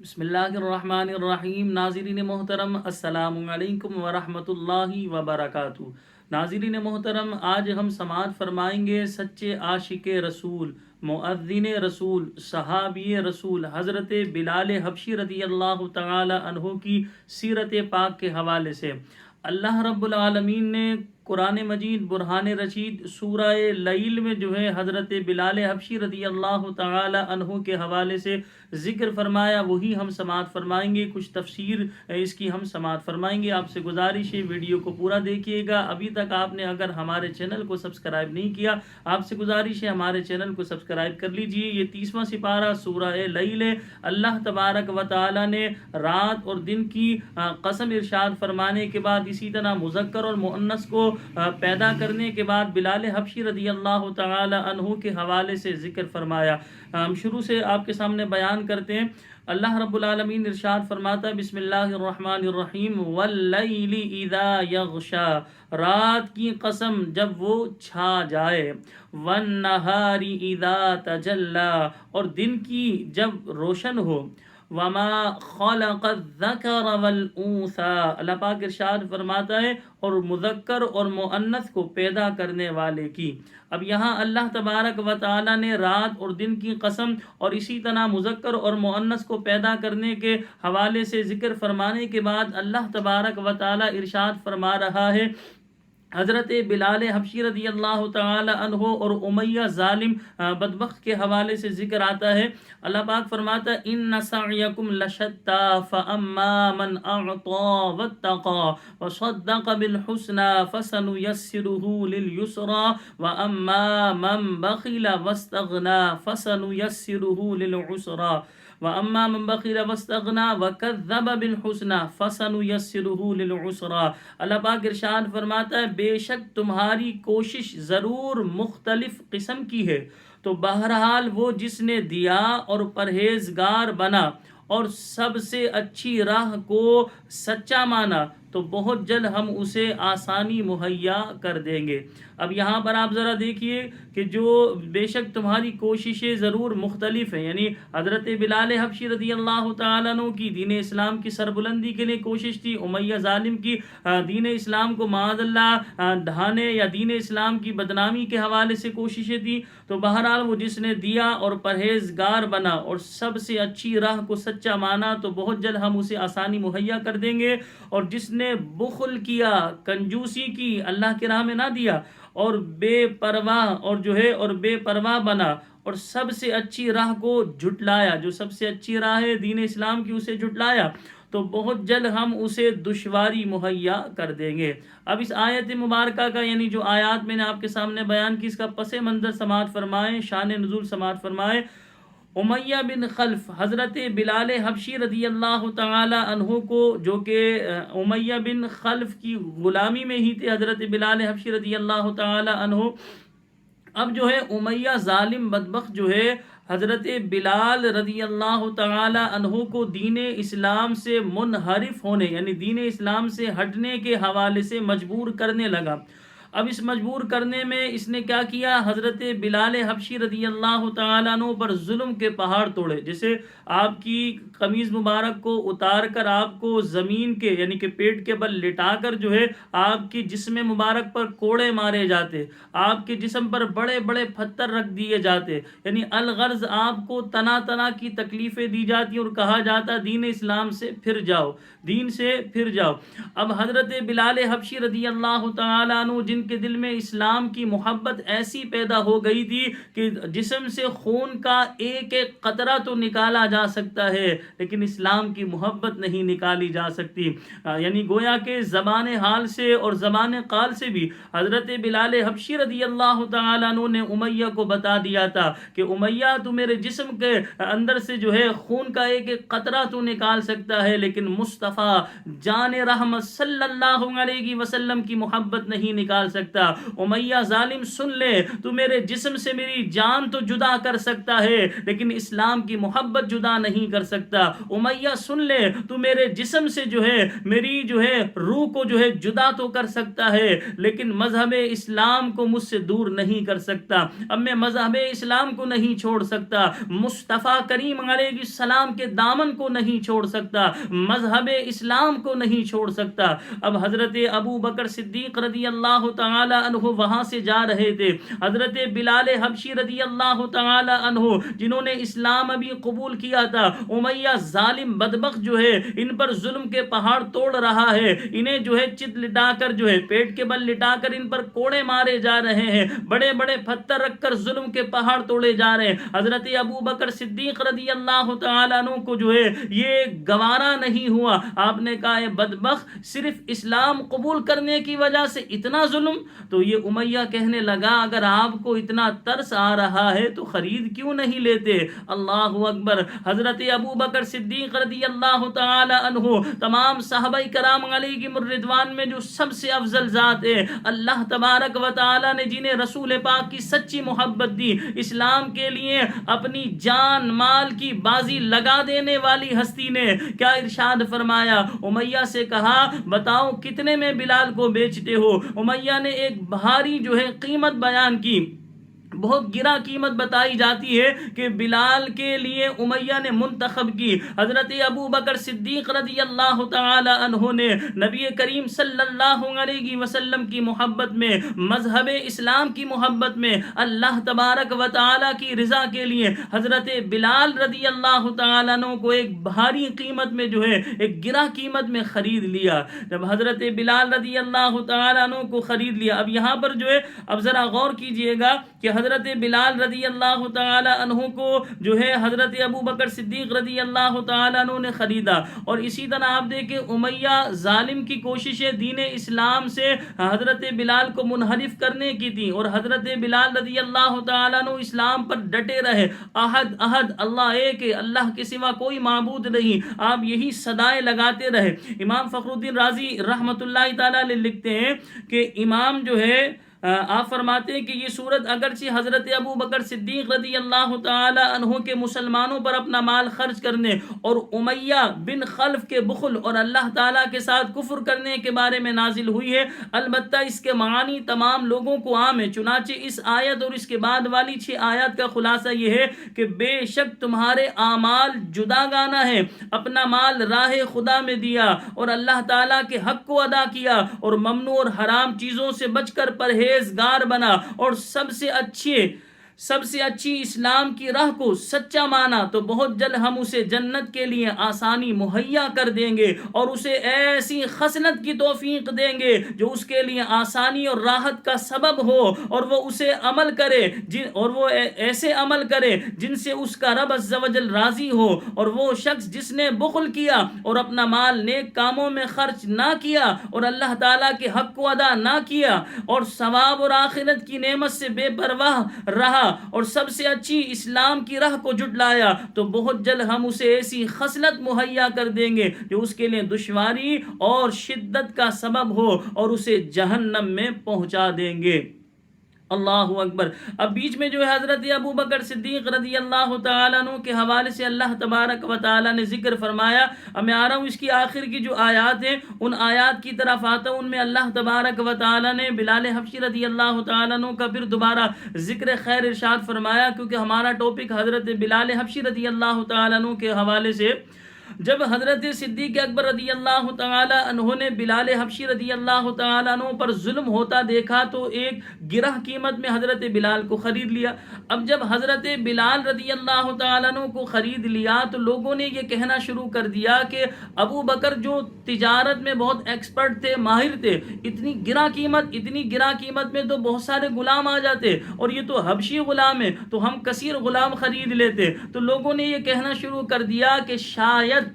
بسم اللہ الرحمن الرحیم۔ ناظرین محترم، السلام علیکم ورحمۃ اللہ وبرکاتہ۔ ناظرین محترم، آج ہم سماعت فرمائیں گے سچے عاشق رسول، مؤذن رسول، صحابی رسول حضرت بلال حبشی رضی اللہ تعالی عنہ کی سیرت پاک کے حوالے سے۔ اللہ رب العالمین نے قرآن مجید برہان رشید سورہ لیل میں جو ہے حضرت بلال حبشی رضی اللہ تعالی عنہ کے حوالے سے ذکر فرمایا، وہی ہم سماعت فرمائیں گے۔ کچھ تفسیر اس کی ہم سماعت فرمائیں گے۔ آپ سے گزارش ہے ویڈیو کو پورا دیکھیے گا۔ ابھی تک آپ نے اگر ہمارے چینل کو سبسکرائب نہیں کیا، آپ سے گزارش ہے ہمارے چینل کو سبسکرائب کر لیجئے۔ یہ 30واں سپارہ سورہ لیل ہے۔ اللہ تبارک و تعالی نے رات اور دن کی قسم ارشاد فرمانے کے بعد، اسی طرح مذکر اور مؤنث کو پیدا کرنے کے بعد بلال حبشی رضی اللہ تعالی عنہ کے حوالے سے ذکر فرمایا۔ ہم شروع سے آپ کے سامنے بیان کرتے ہیں۔ اللہ رب العالمین ارشاد فرماتا ہے، بسم اللہ الرحمن الرحیم، واللیل اذا یغشا، رات کی قسم جب وہ چھا جائے، والنہار اذا تجلی، اور دن کی جب روشن ہو، وما خلق الذکر والانثى، اللہ پاک ارشاد فرماتا ہے اور مذکر اور مؤنث کو پیدا کرنے والے کی۔ اب یہاں اللہ تبارک و تعالی نے رات اور دن کی قسم اور اسی طرح مذکر اور مؤنث کو پیدا کرنے کے حوالے سے ذکر فرمانے کے بعد اللہ تبارک و تعالی ارشاد فرما رہا ہے، حضرت بلال حبشی رضی اللہ تعالی عنہ اور امیہ ظالم بدبخت کے حوالے سے ذکر آتا ہے۔ اللہ پاک فرماتا ہے، ان سعیکم لشتی فاما من اعطى واتقى وصدق بالحسنى فسنيسره لليسرى واما من بخل واستغنى فسنيسره للعسرى واما من بخل واستغنى وكذب بالحسنى فسنيسره للعسرى۔ اللہ پاک ارشاد فرماتا ہے، بے شک تمہاری کوشش ضرور مختلف قسم کی ہے، تو بہرحال وہ جس نے دیا اور پرہیزگار بنا اور سب سے اچھی راہ کو سچا مانا، تو بہت جلد ہم اسے آسانی مہیا کر دیں گے۔ اب یہاں پر آپ ذرا دیکھیے کہ جو بے شک تمہاری کوششیں ضرور مختلف ہیں، یعنی حضرت بلال حبشی رضی اللہ تعالیٰ عنہ کی دین اسلام کی سربلندی کے لیے کوشش تھی، امیہ ظالم کی دین اسلام کو معاذ اللہ ڈھانے یا دین اسلام کی بدنامی کے حوالے سے کوششیں تھیں۔ تو بہرحال وہ جس نے دیا اور پرہیزگار بنا اور سب سے اچھی راہ کو سچا مانا، تو بہت جلد ہم اسے آسانی مہیا کر دیں گے۔ اور جس نے بخل کیا، کنجوسی کی، اللہ کی راہ میں نہ دیا، اور بے پرواہ بنا اور سب سے اچھی راہ کو جھٹلایا، جو سب سے اچھی راہ ہے دین اسلام کی، اسے جھٹلایا، تو بہت جلد ہم اسے دشواری مہیا کر دیں گے۔ اب اس آیت مبارکہ کا، یعنی جو آیات میں نے آپ کے سامنے بیان کی، اس کا پس منظر سماعت فرمائیں، شان نزول سماعت فرمائیں۔ امیہ بن خلف حضرت بلال حبشی رضی اللہ تعالی عنہ کو، جو کہ امیہ بن خلف کی غلامی میں ہی تھے حضرت بلال حبشی رضی اللہ تعالی عنہ، اب جو ہے امیہ ظالم بدبخت جو ہے حضرت بلال رضی اللہ تعالی عنہ کو دین اسلام سے منحرف ہونے، یعنی دین اسلام سے ہٹنے کے حوالے سے مجبور کرنے لگا۔ اب اس مجبور کرنے میں اس نے کیا کیا، حضرت بلال حبشی رضی اللہ تعالیٰ عنہ پر ظلم کے پہاڑ توڑے۔ جیسے آپ کی قمیض مبارک کو اتار کر آپ کو زمین کے، یعنی کہ پیٹ کے بل لٹا کر جو ہے آپ کی جسم مبارک پر کوڑے مارے جاتے، آپ کے جسم پر بڑے بڑے پتھر رکھ دیے جاتے، یعنی الغرض آپ کو طرح طرح کی تکلیفیں دی جاتی اور کہا جاتا دین اسلام سے پھر جاؤ، دین سے پھر جاؤ۔ اب حضرت بلال حبشی رضی اللہ تعالیٰ عنہ، جن کے دل میں اسلام کی محبت ایسی پیدا ہو گئی تھی کہ جسم سے خون کا ایک ایک قطرہ تو نکالا جا سکتا ہے، لیکن اسلام کی محبت نہیں نکالی جا سکتی، یعنی گویا کہ زبان حال سے اور زبان قال سے بھی حضرت بلال حبشی رضی اللہ تعالیٰ عنہ نے امیہ کو بتا دیا تھا کہ امیہ، تو میرے جسم کے اندر سے جو ہے خون کا ایک ایک قطرہ تو نکال سکتا ہے، لیکن مصطفیٰ جان رحمت صلی اللہ علیہ وسلم کی محبت نہیں نکال نکال سکتا. امیہ ظالم سن لے, تو میرے جسم سے میری جان تو جدا کر سکتا ہے لیکن اسلام کی محبت جدا نہیں کر سکتا. امیہ سن لے, تو میرے جسم سے جو ہے میری جو ہے روح کو جو ہے جدا تو کر سکتا ہے لیکن مذہب اسلام کو مجھ سے دور نہیں کر سکتا. اب میں مذہب اسلام کو نہیں چھوڑ سکتا, مصطفیٰ کریم علیہ السلام کے دامن کو نہیں چھوڑ سکتا, مذہب اسلام کو نہیں چھوڑ سکتا. اب حضرت ابو بکر صدیق رضی اللہ تعالی عنہ وہاں سے جا رہے تھے. حضرت بلال حبشی رضی اللہ تعالی عنہ جنہوں نے اسلام ابھی قبول کیا تھا, امیہ ظالم بدبخت جو ہے ان پر ظلم کے پہاڑ توڑ رہا ہے, انہیں جو ہے چت لٹا کر جو ہے پیٹ کے بل لٹا کر ان پر کوڑے مارے جا رہے ہیں, بڑے بڑے پتھر رکھ کر ظلم کے پہاڑ توڑے جا رہے ہیں. حضرت ابو بکر صدیق رضی اللہ تعالی عنہ کو جو ہے یہ گوارا نہیں ہوا. آپ نے کہا اے بدبخت, صرف اسلام قبول کرنے کی وجہ سے اتنا ظلم. تو یہ امیہ کہنے لگا اگر آپ کو اتنا ترس آ رہا ہے تو خرید کیوں نہیں لیتے. اللہ اکبر. حضرت ابو بکر صدیق رضی اللہ تعالی عنہ تمام صحابہ کرام علیہم الرضوان میں جو سب سے افضل ذات ہے, اللہ تبارک و تعالی نے جنہیں رسول پاک کی سچی محبت دی, اسلام کے لیے اپنی جان مال کی بازی لگا دینے والی ہستی نے کیا ارشاد فرمایا. امیہ سے کہا بتاؤ کتنے میں بلال کو بیچتے ہو. امیہ نے ایک بھاری جو ہے قیمت بیان کی, بہت گرا قیمت بتائی جاتی ہے کہ بلال کے لیے امیہ نے منتخب کی. حضرت ابو بکر صدیق رضی اللہ تعالی عنہ نے نبی کریم صلی اللہ علیہ وسلم کی محبت میں, مذہب اسلام کی محبت میں, اللہ تبارک و تعالی کی رضا کے لیے حضرت بلال رضی اللہ تعالی عنہ کو ایک بھاری قیمت میں جو ہے ایک گرا قیمت میں خرید لیا. جب حضرت بلال رضی اللہ تعالی عنہ کو خرید لیا, اب یہاں پر جو ہے اب ذرا غور کیجئے گا کہ حضرت بلال رضی اللہ تعالی عنہ کو جو ہے حضرت ابو بکر صدیق رضی اللہ تعالی عنہ نے خریدا. اور اسی طرح آپ دیکھیں امیہ ظالم کی کوششیں دین اسلام سے حضرت بلال کو منحرف کرنے کی تھی, اور حضرت بلال رضی اللہ تعالی عنہ اسلام پر ڈٹے رہے. احد احد اللہ ایک ہے, اللہ کے سوا کوئی معبود نہیں, آپ یہی صدائیں لگاتے رہے. امام فخر الدین رازی رحمۃ اللہ تعالی علیہ لکھتے ہیں کہ امام جو ہے آپ فرماتے ہیں کہ یہ صورت اگرچہ حضرت ابو بکر صدیق رضی اللہ تعالی عنہ کے مسلمانوں پر اپنا مال خرچ کرنے اور امیہ بن خلف کے بخل اور اللہ تعالیٰ کے ساتھ کفر کرنے کے بارے میں نازل ہوئی ہے, البتہ اس کے معانی تمام لوگوں کو عام ہے. چنانچہ اس آیت اور اس کے بعد والی 6 آیات کا خلاصہ یہ ہے کہ بے شک تمہارے اعمال جداگانہ ہیں, اپنا مال راہ خدا میں دیا اور اللہ تعالیٰ کے حق کو ادا کیا اور ممنوع اور حرام چیزوں سے بچ کر پرہیزگار بنا اور سب سے اچھی اسلام کی راہ کو سچا مانا, تو بہت جلد ہم اسے جنت کے لیے آسانی مہیا کر دیں گے اور اسے ایسی خصلت کی توفیق دیں گے جو اس کے لیے آسانی اور راحت کا سبب ہو, اور وہ اسے عمل کرے اور وہ ایسے عمل کرے جن سے اس کا رب عز و جل راضی ہو. اور وہ شخص جس نے بخل کیا اور اپنا مال نیک کاموں میں خرچ نہ کیا اور اللہ تعالیٰ کے حق کو ادا نہ کیا اور ثواب اور آخرت کی نعمت سے بے پرواہ رہا اور سب سے اچھی اسلام کی راہ کو جھٹلایا, تو بہت جلد ہم اسے ایسی خصلت مہیا کر دیں گے جو اس کے لیے دشواری اور شدت کا سبب ہو اور اسے جہنم میں پہنچا دیں گے. اللہ اکبر. اب بیچ میں جو ہے حضرت ابو بکر صدیق رضی اللہ تعالیٰ عنہ کے حوالے سے اللہ تبارک و تعالیٰ نے ذکر فرمایا. اب میں آ رہا ہوں اس کی آخر کی جو آیات ہیں ان آیات کی طرف آتا ہوں. ان میں اللہ تبارک و تعالیٰ نے بلال حبشی رضی اللہ تعالیٰ عنہ کا پھر دوبارہ ذکر خیر ارشاد فرمایا, کیونکہ ہمارا ٹاپک حضرت بلال حبشی رضی اللہ تعالیٰ عنہ کے حوالے سے. جب حضرت صدیق اکبر رضی اللہ تعالی عنہ نے بلال حبشی رضی اللہ تعالی عنہ پر ظلم ہوتا دیکھا تو ایک گرہ قیمت میں حضرت بلال کو خرید لیا. اب جب حضرت بلال رضی اللہ تعالی عنہ کو خرید لیا تو لوگوں نے یہ کہنا شروع کر دیا کہ ابو بکر جو تجارت میں بہت ایکسپرٹ تھے, ماہر تھے, اتنی گرہ قیمت میں تو بہت سارے غلام آ جاتے, اور یہ تو حبشی غلام ہے تو ہم کثیر غلام خرید لیتے. تو لوگوں نے یہ کہنا شروع کر دیا کہ شاید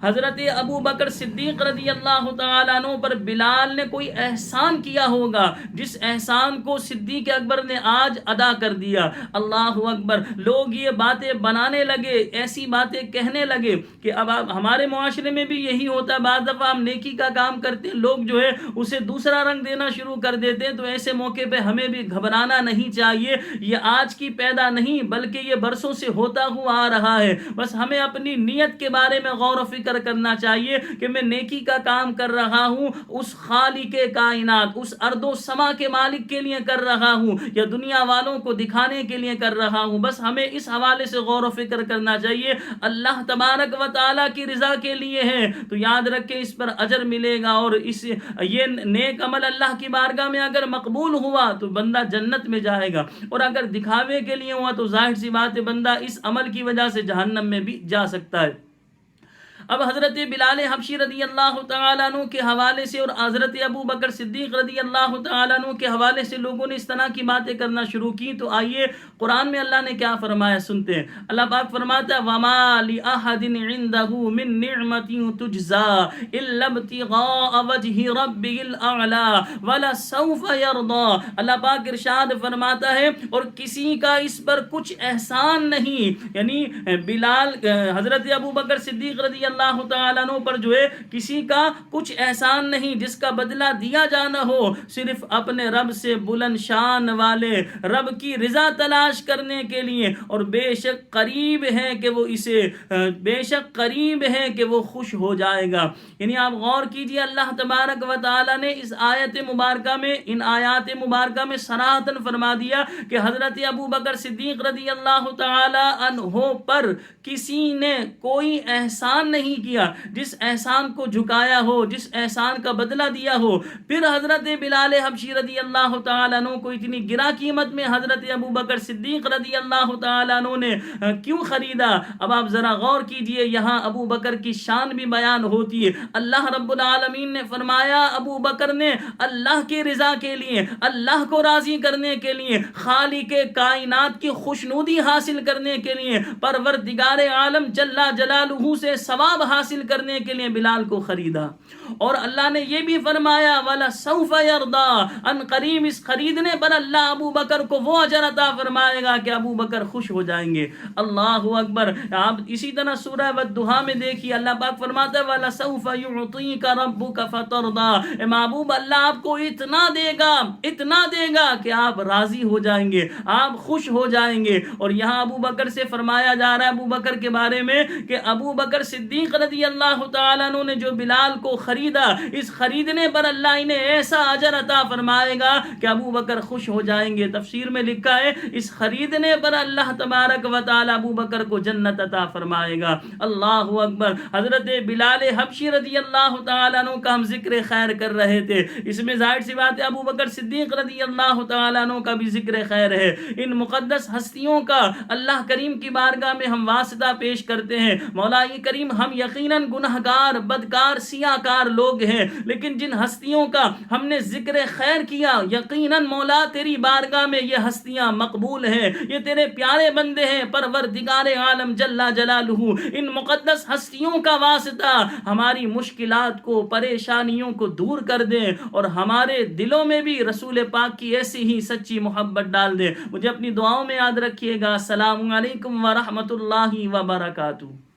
حضرت ابو بکر صدیق رضی اللہ تعالیٰ عنہ پر بلال نے کوئی احسان کیا ہوگا، جس احسان کو صدیق اکبر نے آج ادا کر دیا۔ اللہ اکبر، لوگ یہ باتیں بنانے لگے، ایسی باتیں کہنے لگے کہ اب ہمارے معاشرے میں بھی یہی ہوتا ہے، بعض دفعہ ہم نیکی کا کام کرتے ہیں، لوگ جو ہے اسے دوسرا رنگ دینا شروع کر دیتے ہیں، تو ایسے موقع پہ ہمیں بھی گھبرانا نہیں چاہیے۔ یہ آج کی پیدا نہیں بلکہ یہ برسوں سے ہوتا ہوا آ رہا ہے۔ بس ہمیں اپنی نیت کے بارے میں غور و فکر کرنا چاہیے کہ میں نیکی کا کام کر رہا ہوں اس خالق کائنات، اس ارض و سما کے مالک کے لیے کر رہا ہوں یا دنیا والوں کو دکھانے کے لیے کر رہا ہوں۔ بس ہمیں اس حوالے سے غور و فکر کرنا چاہیے، اللہ تبارک و تعالیٰ کی رضا کے لیے ہے تو یاد رکھیں اس پر اجر ملے گا، اور یہ نیک عمل اللہ کی بارگاہ میں اگر مقبول ہوا تو بندہ جنت میں جائے گا، اور اگر دکھاوے کے لیے ہوا تو ظاہر سی بات ہے بندہ اس عمل کی وجہ سے جہنم میں بھی جا سکتا ہے۔ اب حضرت بلال حبشی رضی اللہ تعالیٰ عنہ کے حوالے سے اور حضرت ابو بکر صدیق رضی اللہ تعالیٰ عنہ کے حوالے سے لوگوں نے اس طرح کی باتیں کرنا شروع کی، تو آئیے قرآن میں اللہ نے کیا فرمایا سنتے ہیں۔ اللہ پاک فرماتا ہے وَمَا لِأَحَدٍ عِندَهُ مِن نِعْمَةٍ تُجْزَى إِلَّا ابْتِغَاءَ وَجْهِ رَبِّهِ الْأَعْلَى وَلَسَوْفَ يَرْضَى۔ اللہ پاک ارشاد فرماتا ہے اور کسی کا اس پر کچھ احسان نہیں، یعنی بلال حضرت ابو بکر صدیق رضی اللہ تعالیٰ عنہ پر جو ہے کسی کا کچھ احسان نہیں جس کا بدلہ دیا جانا ہو، صرف اپنے رب سے بلند شان والے رب کی رضا تلاش کرنے کے لیے، اور بے شک قریب ہے کہ وہ اسے خوش ہو جائے گا۔ یعنی آپ غور کیجئے، اللہ تبارک و تعالی نے اس آیت مبارکہ میں، ان آیات مبارکہ میں صراحتاً فرما دیا کہ حضرت ابو بکر صدیق رضی اللہ تعالی عنہ پر کسی نے کوئی احسان نہیں کیا جس احسان کو جھکایا ہو، جس احسان کا بدلہ دیا ہو۔ پھر حضرت بلال حبشی رضی اللہ تعالیٰ عنہ کو اتنی گرا قیمت میں حضرت ابو بکر صدیق رضی اللہ تعالیٰ عنہ نے کیوں خریدا؟ اب آپ ذرا غور کیجئے، یہاں ابو بکر کی شان بھی بیان ہوتی ہے۔ اللہ رب العالمین نے فرمایا ابو بکر نے اللہ کی رضا کے لیے، اللہ کو راضی کرنے کے لیے، خالق کائنات کی خوشنودی حاصل کرنے کے لیے، پروردگار عالم جل جلالہ سے ثواب حاصل کرنے کے لیے بلال کو خریدا۔ اور اللہ نے یہ بھی فرمایا وَلَسَوْفَ يَرْضَى، ان قریب اس خریدنے پر اللہ ابو بکر کو وہ اجر عطا فرمائے گا کہ ابو بکر خوش ہو جائیں گے۔ اللہ اکبر۔ آپ اسی طرح سورہ والضحیٰ میں دیکھیے، اللہ پاک فرماتا ہے وَلَسَوْفَ يُعْطِيكَ رَبُّكَ فَتَرْضَى، اے محبوب اللہ آپ کو اتنا دے گا کہ آپ راضی ہو جائیں گے، آپ خوش ہو جائیں گے۔ اور یہاں ابو بکر سے فرمایا جا رہا ہے ابو بکر کے بارے میں کہ ابو بکر صدیق رضی اللہ تعالیٰ عنہ نے جو بلال کو خریدا، اس خریدنے پر اللہ انہیں ایسا اجر عطا فرمائے گا کہ ابو بکر خوش ہو جائیں گے۔ تفسیر میں لکھا ہے اس خریدنے پر اللہ تبارک و تعالی ابو بکر کو جنت عطا فرمائے گا۔ اللہ اکبر۔ حضرت بلال حبشی رضی اللہ تعالیٰ عنہ کا ہم ذکر خیر کر رہے تھے، اس میں ظاہر سی بات ہے ابو بکر صدیق رضی اللہ تعالیٰ عنہ کا بھی ذکر خیر ہے۔ ان مقدس ہستیوں کا اللہ کریم کی بارگاہ میں ہم واسطہ پیش کرتے ہیں۔ مولا کریم، ہم یقیناً گنہگار، بدکار، سیاہکار لوگ ہیں، لیکن جن ہستیوں کا ہم نے ذکر خیر کیا، یقیناً مولا تیری بارگاہ میں یہ ہستیاں مقبول ہیں، یہ تیرے پیارے بندے ہیں۔ پروردگار عالم جل جلالہ ان مقدس ہستیوں کا واسطہ ہماری مشکلات کو، پریشانیوں کو دور کر دیں، اور ہمارے دلوں میں بھی رسول پاک کی ایسی ہی سچی محبت ڈال دیں۔ مجھے اپنی دعاؤں میں یاد رکھیے گا۔ السلام علیکم ورحمۃ اللہ وبرکاتہ۔